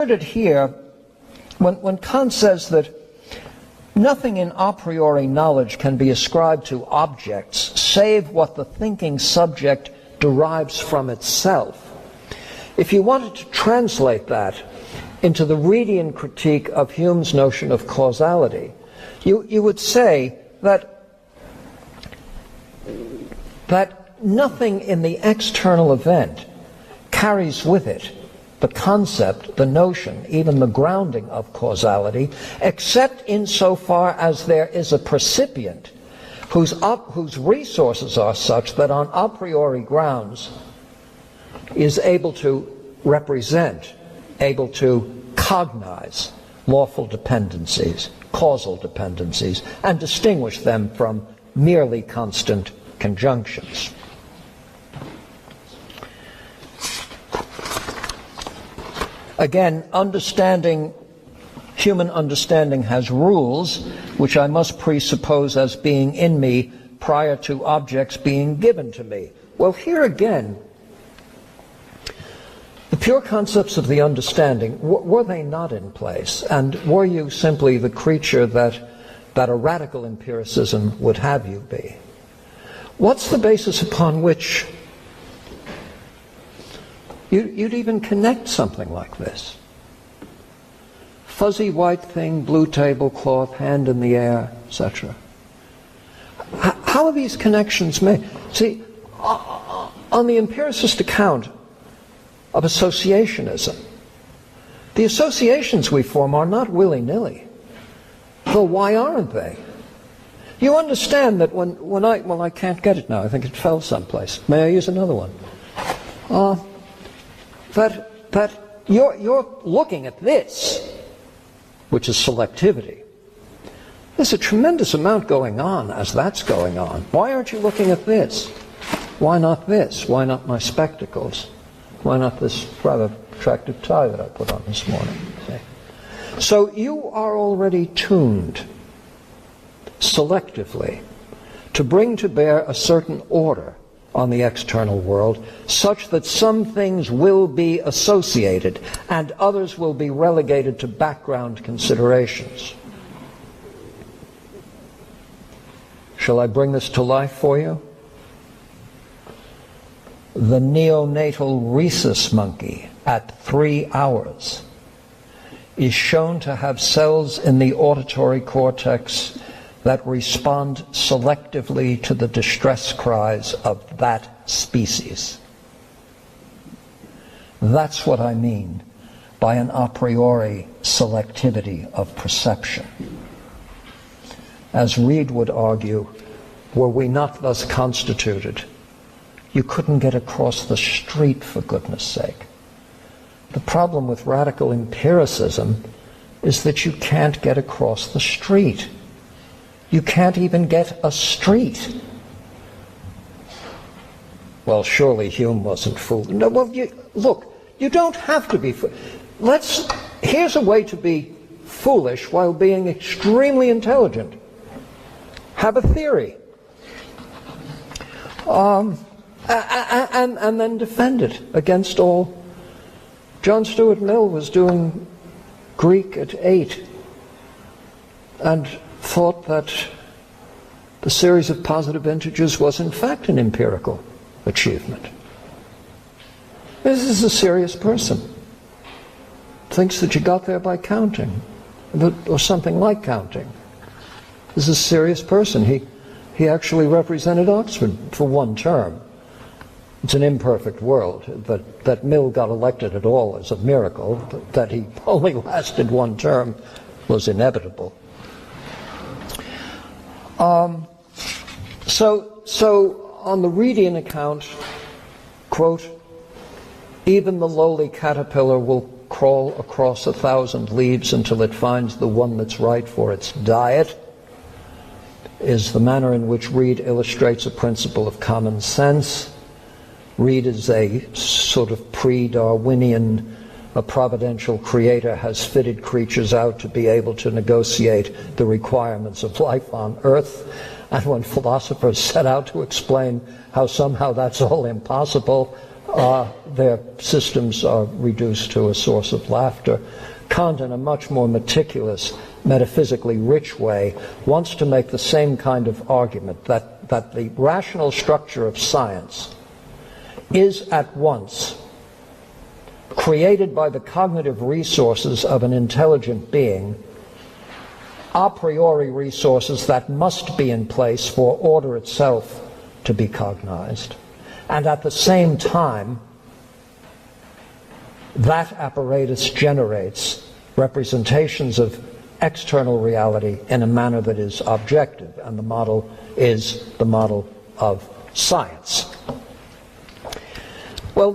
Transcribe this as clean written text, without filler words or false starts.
It here when Kant says that nothing in a priori knowledge can be ascribed to objects save what the thinking subject derives from itself. If you wanted to translate that into the Reidian critique of Hume's notion of causality, you would say that nothing in the external event carries with it the concept, the notion, even the grounding of causality, except insofar as there is a percipient whose resources are such that on a priori grounds is able to represent, able to cognize lawful dependencies, causal dependencies, and distinguish them from merely constant conjunctions. Again, human understanding has rules which I must presuppose as being in me prior to objects being given to me. Well, here again, the pure concepts of the understanding, were they not in place? And were you simply the creature that a radical empiricism would have you be? What's the basis upon which you'd even connect something like this? Fuzzy white thing, blue tablecloth, hand in the air, etc. How are these connections made? See, on the empiricist account of associationism, the associations we form are not willy-nilly. Well, why aren't they? You understand that when I can't get it now, I think it fell someplace. May I use another one? That you're looking at this, which is selectivity. There's a tremendous amount going on as that's going on. Why aren't you looking at this? Why not this? Why not my spectacles? Why not this rather attractive tie that I put on this morning? See? So you are already tuned selectively to bring to bear a certain order on the external world, such that some things will be associated and others will be relegated to background considerations. Shall I bring this to life for you? The neonatal rhesus monkey at 3 hours is shown to have cells in the auditory cortex that respond selectively to the distress cries of that species. That's what I mean by an a priori selectivity of perception. As Reid would argue, were we not thus constituted, you couldn't get across the street, for goodness sake. The problem with radical empiricism is that you can't get across the street. You can't even get a street. Well, surely Hume wasn't fooled. No, well, look, you don't have to be fooled. Here's a way to be foolish while being extremely intelligent. Have a theory. And then defend it against all. John Stuart Mill was doing Greek at 8 and thought that the series of positive integers was in fact an empirical achievement. This is a serious person. Thinks that you got there by counting, or something like counting. This is a serious person. He actually represented Oxford for one term. It's an imperfect world. That Mill got elected at all is a miracle. That he only lasted one term was inevitable. So on the Reidian account, quote, even the lowly caterpillar will crawl across 1,000 leaves until it finds the one that's right for its diet, is the manner in which Reid illustrates a principle of common sense. Reid is a sort of pre-Darwinian, a providential creator has fitted creatures out to be able to negotiate the requirements of life on Earth. And when philosophers set out to explain how somehow that's all impossible, their systems are reduced to a source of laughter. Kant, in a much more meticulous, metaphysically rich way, wants to make the same kind of argument, that the rational structure of science is at once created by the cognitive resources of an intelligent being, a priori resources that must be in place for order itself to be cognized, and at the same time that apparatus generates representations of external reality in a manner that is objective, and the model is the model of science. Well,